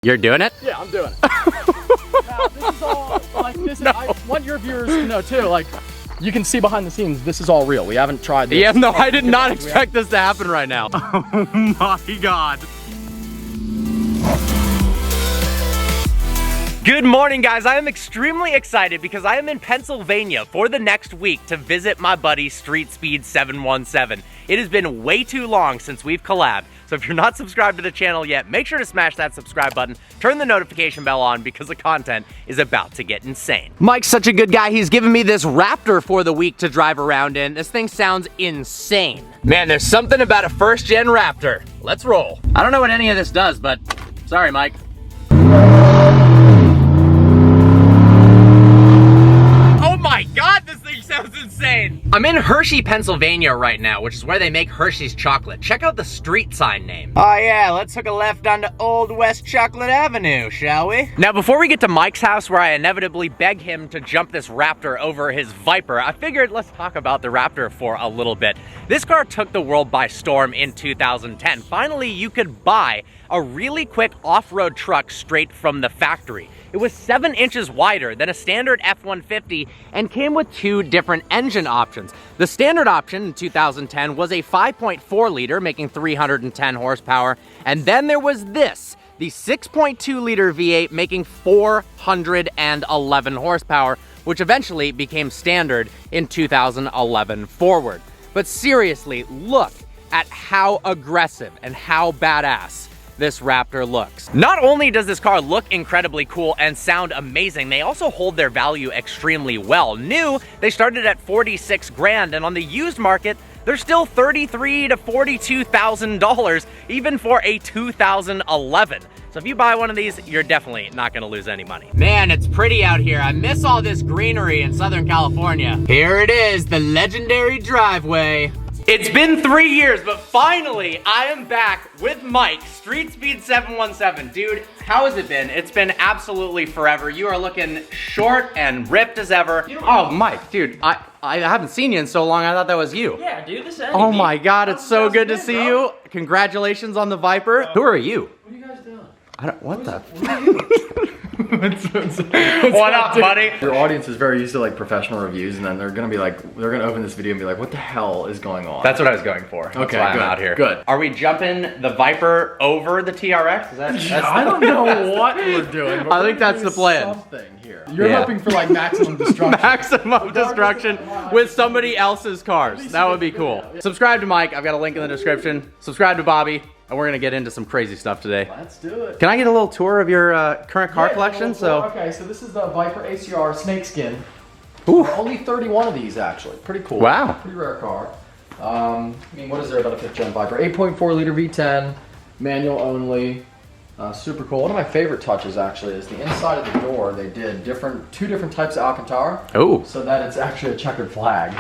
You're doing it? Yeah, I'm doing it. Now, this is all, like, this is, No. I want your viewers to know too, like, you can see behind the scenes, this is all real. We haven't tried this. Yeah, no, I did not expect this to happen right now. Oh my God. Good morning, guys. I am extremely excited because I am in Pennsylvania for the next week to visit my buddy Street Speed 717. It has been way too long since we've collabed, so if you're not subscribed to the channel yet, make sure to smash that subscribe button, turn the notification bell on because the content is about to get insane. Mike's such a good guy, he's given me this Raptor for the week to drive around in. This thing sounds insane. Man, there's something about a first-gen Raptor. Let's roll. I don't know what any of this does, but sorry, Mike. My God, this thing sounds insane. I'm in Hershey, Pennsylvania right now, which is where they make Hershey's chocolate. Check out the street sign name. Oh yeah, let's hook a left onto Old West Chocolate Avenue, shall we? Now, before we get to Mike's house, where I inevitably beg him to jump this Raptor over his Viper, I figured let's talk about the Raptor for a little bit. This car took the world by storm in 2010. Finally, you could buy a really quick off-road truck straight from the factory. It was 7 inches wider than a standard F-150 and came with 2 different engine options. The standard option in 2010 was a 5.4 liter, making 310 horsepower. And then there was this, the 6.2 liter V8, making 411 horsepower, which eventually became standard in 2011 forward. But seriously, look at how aggressive and how badass this Raptor looks. Not only does this car look incredibly cool and sound amazing, they also hold their value extremely well. New, they started at 46 grand, and on the used market, they're still $33,000 to $42,000, even for a 2011. So if you buy one of these, you're definitely not gonna lose any money. Man, it's pretty out here. I miss all this greenery in Southern California. Here it is, the legendary driveway. It's been 3 years, but finally, I am back with Mike, Street Speed 717. Dude, how has it been? It's been absolutely forever. You are looking short and ripped as ever. Oh, Mike, dude, I haven't seen you in so long, I thought that was you. Yeah, dude, this is Eddie. Oh my God, it's so good to see you. Congratulations on the Viper. Who are you? What are you guys doing? What the? What are you? What up, buddy? Your audience is very used to like professional reviews, and then they're gonna be like, they're gonna open this video and be like, what the hell is going on? That's what I was going for. That's okay, why good, I'm out here. Good. Are we jumping the Viper over the TRX? Is that, I don't know what we're doing, but I think that's the plan. Something here. You're hoping for like maximum destruction. Maximum destruction with somebody else's cars. That would be cool. Subscribe to Mike. I've got a link in the description. Subscribe to Bobby. And we're gonna get into some crazy stuff today. Let's do it. Can I get a little tour of your current car collection? Okay, so this is the Viper ACR snakeskin. Ooh. Only 31 of these actually. Pretty cool. Wow. Pretty rare car. I mean, what is there about a 5th gen Viper? 8.4 liter V10, manual only. Super cool. One of my favorite touches actually is the inside of the door. They did 2 different types of Alcantara. Oh. So that it's actually a checkered flag.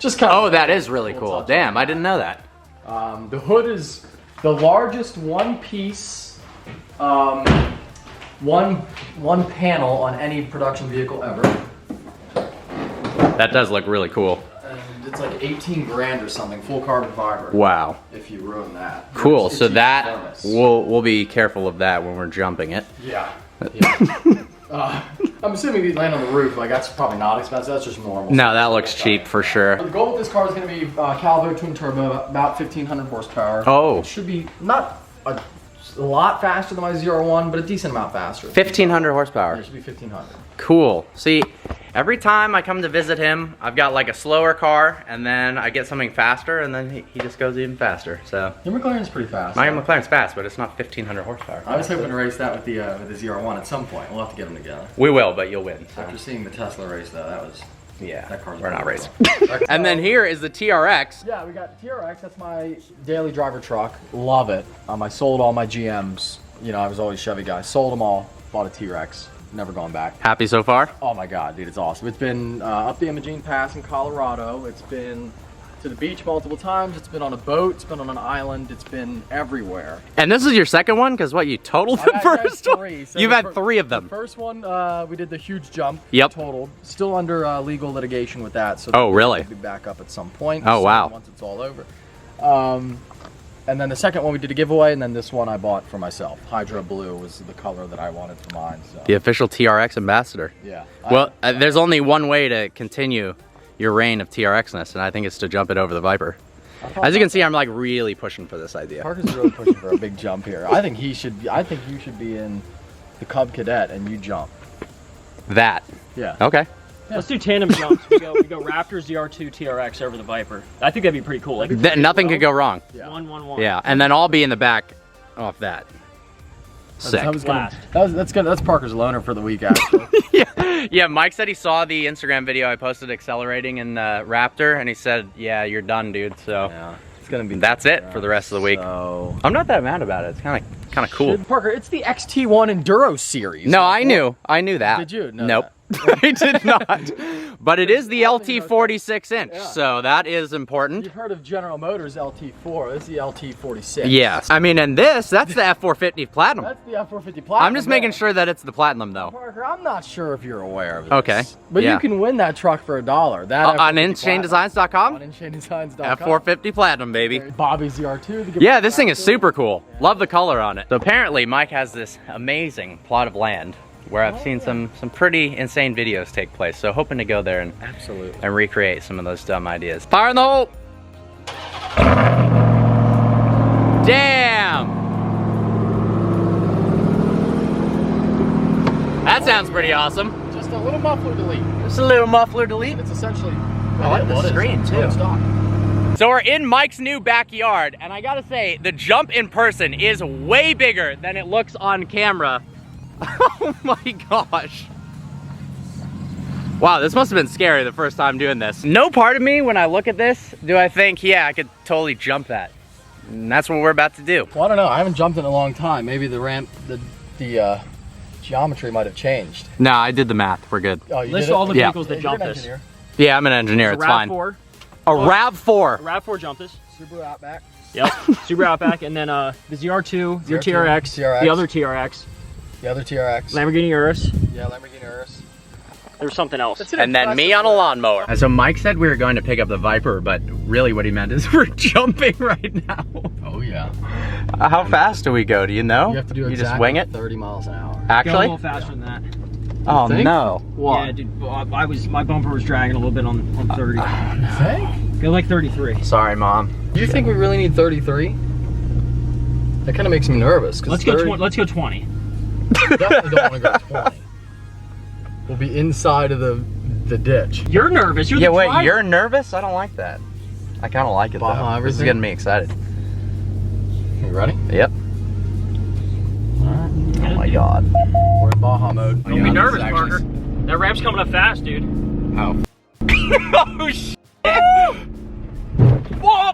Just kind of. Oh, that is really cool. Damn, I didn't know that. The hood is the largest one-piece, one panel on any production vehicle ever. That does look really cool. And it's like 18 grand or something, full carbon fiber. Wow. If you ruin that. Cool. It's So that enormous. we'll be careful of that when we're jumping it. Yeah. I'm assuming we land on the roof. Like that's probably not expensive. That's just normal. No, that looks cheap for sure. The goal with this car is going to be Calvo twin turbo, about 1,500 horsepower. Oh. It should be not a lot faster than my ZR1, but a decent amount faster. 1,500 horsepower. It should be 1,500. Cool. See, every time I come to visit him, I've got like a slower car, and then I get something faster, and then he just goes even faster. So Your McLaren's pretty fast. my McLaren's fast, but it's not 1,500 horsepower. I was hoping to race that with the ZR1 at some point. We'll have to get them together. We will, but you'll win. So. After seeing the Tesla race, though, that was Yeah, car's we're not pretty racing. And then here is the TRX. Yeah, we got TRX. That's my daily driver truck. Love it. I sold all my GMs. You know, I was always a Chevy guy. Sold them all. Bought a T-Rex. Never gone back. Happy so far? Oh my God, dude, it's awesome. It's been up the Imogene Pass in Colorado. It's been to the beach multiple times. It's been on a boat. It's been on an island. It's been everywhere. And this is your second one? Because what, you totaled the first one? So You've had 3 of them. The first one, we did the huge jump. Yep. Totaled. Still under legal litigation with that. So oh, really? We'll be back up at some point. Oh, wow. Once it's all over. And then the second one we did a giveaway, and then this one I bought for myself. Hydro Blue was the color that I wanted for mine. So. The official TRX ambassador. Yeah. Well, there's only one way to continue your reign of TRXness, and I think it's to jump it over the Viper. As you can see, I'm like really pushing for this idea. Parker's really pushing for a big jump here. I think you should be in the Cub Cadet and you jump. That. Yeah. Okay. Yeah. Let's do tandem jumps. We go Raptor ZR2 TRX over the Viper. I think that'd be pretty cool. Like, Nothing could go wrong. Yeah. 1-1-1. Yeah, and then I'll be in the back off that. Sick. That's Parker's loner for the week, actually. Yeah, Mike said he saw the Instagram video I posted accelerating in the Raptor, and he said, yeah, you're done, dude. So Yeah. It's gonna be. that's it for the rest of the week. So... I'm not that mad about it. It's kind of cool. Parker, it's the XT1 Enduro series. No, I knew that. Did you? No, nope. I did not. But it is the LT 46 inch, Yeah. so that is important. You've heard of General Motors LT4. This is the LT 46. Yes. I mean, and that's the F450 Platinum. That's the F450 Platinum. I'm just making sure that it's the Platinum, though. Parker, I'm not sure if you're aware of this. Okay. But yeah. you can win that truck for $1. That on F450 InShaneDesigns.com? On InShaneDesigns.com. F450 Platinum, baby. Bobby ZR2. Yeah, this thing is super cool. Love the color on it. So apparently Mike has this amazing plot of land where I've seen some pretty insane videos take place. So hoping to go there and Absolutely. and recreate some of those dumb ideas. Fire in the hole! Damn! That sounds pretty awesome. Just a little muffler delete. Just a little muffler delete. It's essentially. I like the screen too. Stock. So we're in Mike's new backyard, and I gotta say, the jump in person is way bigger than it looks on camera. Oh my gosh. Wow, this must have been scary the first time doing this. No part of me, when I look at this, do I think, yeah, I could totally jump that. And that's what we're about to do. Well, I don't know. I haven't jumped in a long time. Maybe the ramp, the geometry might have changed. No, I did the math. We're good. Oh, you List did it? all the Yeah. vehicles that jump You're an this. engineer. Yeah, I'm an engineer. It's fine. RAV4. A RAV4. RAV4 jump this. Subaru Outback. Yep. Subaru Outback, and then the ZR2, your TRX, the other TRX, The other TRX. Lamborghini Urus. Yeah, Lamborghini Urus. There was something else. And then me on a lawnmower. So Mike said we were going to pick up the Viper, but really what he meant is we're jumping right now. Oh yeah. How fast do we go? Do you know? You have to do You just wing it? 30 miles an hour. Go a Actually? little faster than that. Oh think? no. Yeah, dude. My bumper was dragging a little bit on 30. You think? Go like 33. Sorry, Mom. Do you think we really need 33? That kind of makes me nervous. Let's go 20. Let's go 20. Definitely don't want to go 20. We'll be inside of the ditch. You're nervous. You're Yeah, the wait, driver. you're nervous? I don't like that. I kind of like it Baja though. This is everything? getting me excited. You ready? Yep. Oh my god. We're in Baja mode. Don't be nervous, Parker. That ramp's coming up fast, dude. Oh. Oh shit! Whoa!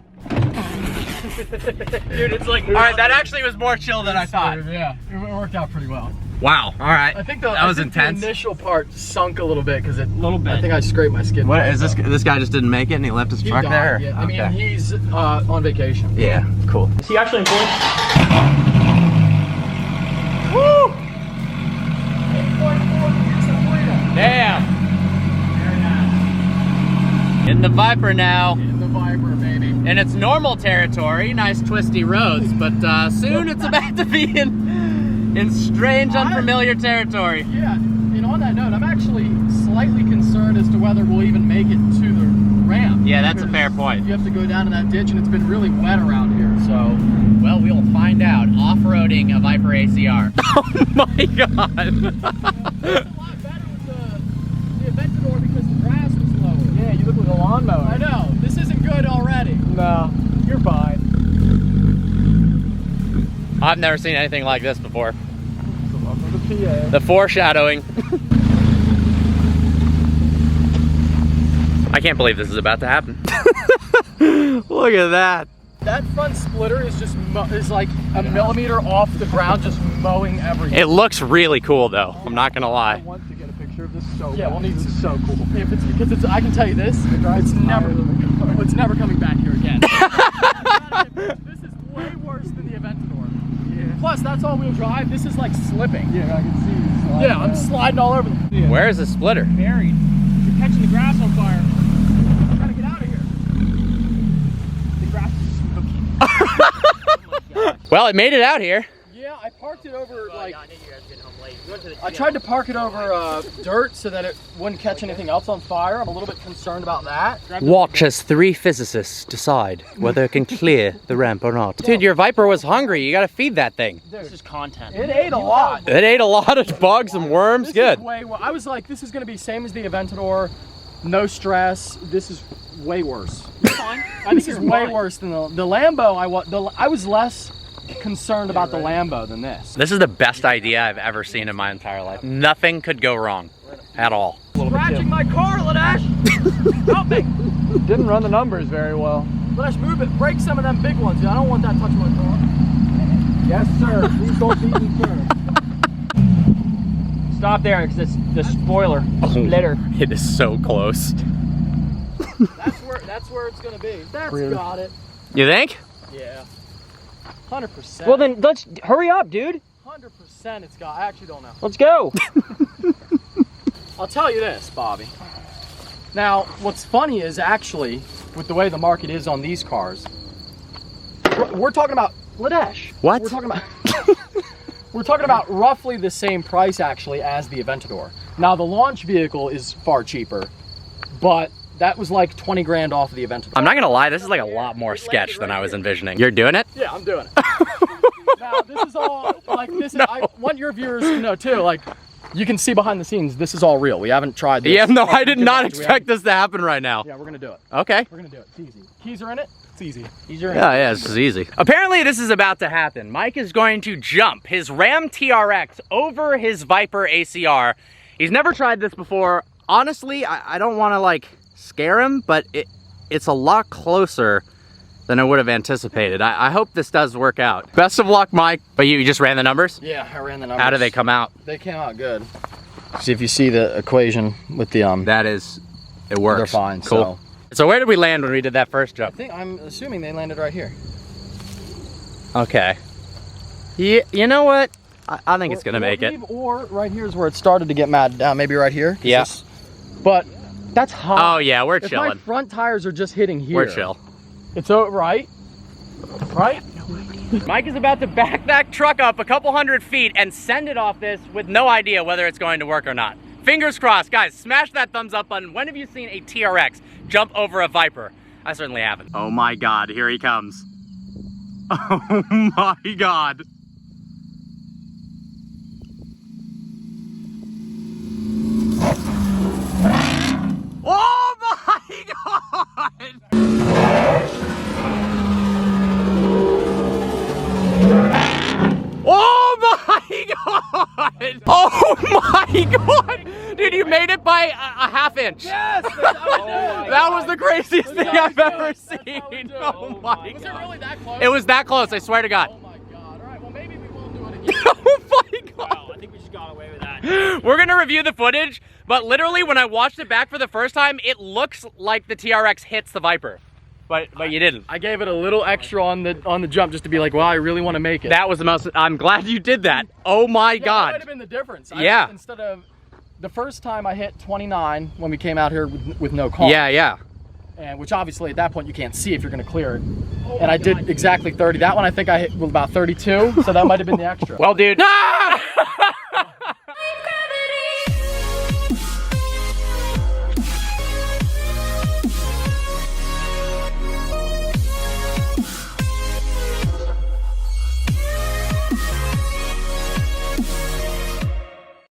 Dude, it's like. Alright, that actually was more chill than I thought. Yeah, it worked out pretty well. Wow, alright. I think that was intense. The initial part sunk a little bit because it. Little bit. I think I scraped my skin. What is this? This guy just didn't make it and he left his He truck died, there? Yeah. I mean, he's on vacation. Yeah, cool. Is he actually in point? Woo! Damn! In the Viper now. In the Viper, baby. In its normal territory, nice twisty roads, but soon it's about to be in strange, unfamiliar territory. Yeah, and on that note, I'm actually slightly concerned as to whether we'll even make it to the ramp. Yeah, that's a because fair point. You have to go down in that ditch, and it's been really wet around here, so. Well, we'll find out. Off-roading a Viper ACR. Oh my god! It's a lot better with the Aventador because the grass was lower. Yeah, you look like a lawnmower. I know. This isn't good already. No, you're fine. I've never seen anything like this before. Welcome to PA. The foreshadowing. I can't believe this is about to happen. Look at that. That front splitter is just like a millimeter off the ground, just mowing everything. It looks really cool though. I'm not gonna I lie. want to get a picture of this so Yeah, bad. we'll need This is to- so cool. If it's because it's, I can tell you this, it's never coming back here again. This is way worse than the Aventador. Yeah. Plus, that's all-wheel drive. This is like slipping. Yeah, I can see you sliding Yeah, I'm around. sliding all over. Yeah. Where is the splitter? Buried. You're catching the grass on fire. I'm trying to get out of here. The grass is smoking. Well, it made it out here. Yeah, I parked it over like. I knew you guys were getting home late. We went to the I tried to park it over dirt so that it wouldn't catch anything else on fire. I'm a little bit concerned about that. Watch as 3 physicists decide whether it can clear the ramp or not. Dude, your Viper was hungry. You gotta feed that thing. This is content. It ate a lot. It ate a lot of bugs and worms. This Good. is way, I was like, this is gonna be same as the Aventador. No stress. This is way worse. You're fine. I This think is you're way fine. worse than the Lambo. I was less concerned about the Lambo than this. This is the best idea I've ever seen in my entire life. Nothing could go wrong at all. Scratching my car, LADESH! Help me! Didn't run the numbers very well. LADESH, move it. Break some of them big ones. I don't want that touching my car. Yes, sir. Please don't beat me, sir. Stop there, because it's the spoiler. Splitter. It is so close. That's where it's gonna be. That's got it. You think? Yeah. 100%. Well then, let's hurry up, dude. 100% it's got. I actually don't know. Let's go. I'll tell you this, Bobby. Now, what's funny is actually, with the way the market is on these cars, we're talking about LADESH. What? We're talking about we're talking about roughly the same price actually as the Aventador. Now, the launch vehicle is far cheaper, but that was like 20 grand off of the Aventador. I'm not gonna lie, this is like a lot more sketch than I was envisioning. You're doing it? Yeah, I'm doing it. Now, this is all, like, this is, I want your viewers to know too, like, you can see behind the scenes, this is all real. We haven't tried this. Yeah, no, I did not expect this to happen right now. Yeah, we're gonna do it. Okay. We're gonna do it. It's easy. Keys are in it. It's easy. Keys are in Yeah, this is easy. Apparently this is about to happen. Mike is going to jump his Ram TRX over his Viper ACR. He's never tried this before. Honestly, I don't want to like scare him, but it's a lot closer than I would have anticipated. I hope this does work out. Best of luck, Mike. But you just ran the numbers? Yeah, I ran the numbers. How do they come out? They came out good. See if you see the equation with the That is, it works. They're fine. Cool. So where did we land when we did that first jump? I'm assuming they landed right here. Okay. You know what? I think it's gonna make it. Or right here is where it started to get mad down. Maybe right here. Yeah. But that's hot. Oh yeah, we're If my chilling. front tires are just hitting here. We're chill. It's right. Right? Mike is about to back that truck up a couple 100 feet and send it off this with no idea whether it's going to work or not. Fingers crossed. Guys, smash that thumbs up button. When have you seen a TRX jump over a Viper? I certainly haven't. Oh my God, here he comes. Oh my God. Oh my God! Oh my God! Oh my God! Dude, you made it by a half inch. Yes! That was the craziest thing I've ever seen. Oh my Was it God. really that close? It was that close, I swear to God. Oh my God. All right, well maybe we won't do it again. Oh my God. Wow, I think we just got away with that. We're gonna review the footage, but literally when I watched it back for the first time, it looks like the TRX hits the Viper. But you didn't. I gave it a little extra on the jump just to be like, well, I really want to make it. That was the most, I'm glad you did that. Oh my Yeah, that God. might have been the difference. Yeah. Instead of the first time I hit 29 when we came out here with no car. Yeah. And which obviously at that point you can't see if you're going to clear it. And I did exactly 30. That one I think I hit with about 32, so that might have been the extra. Well, dude.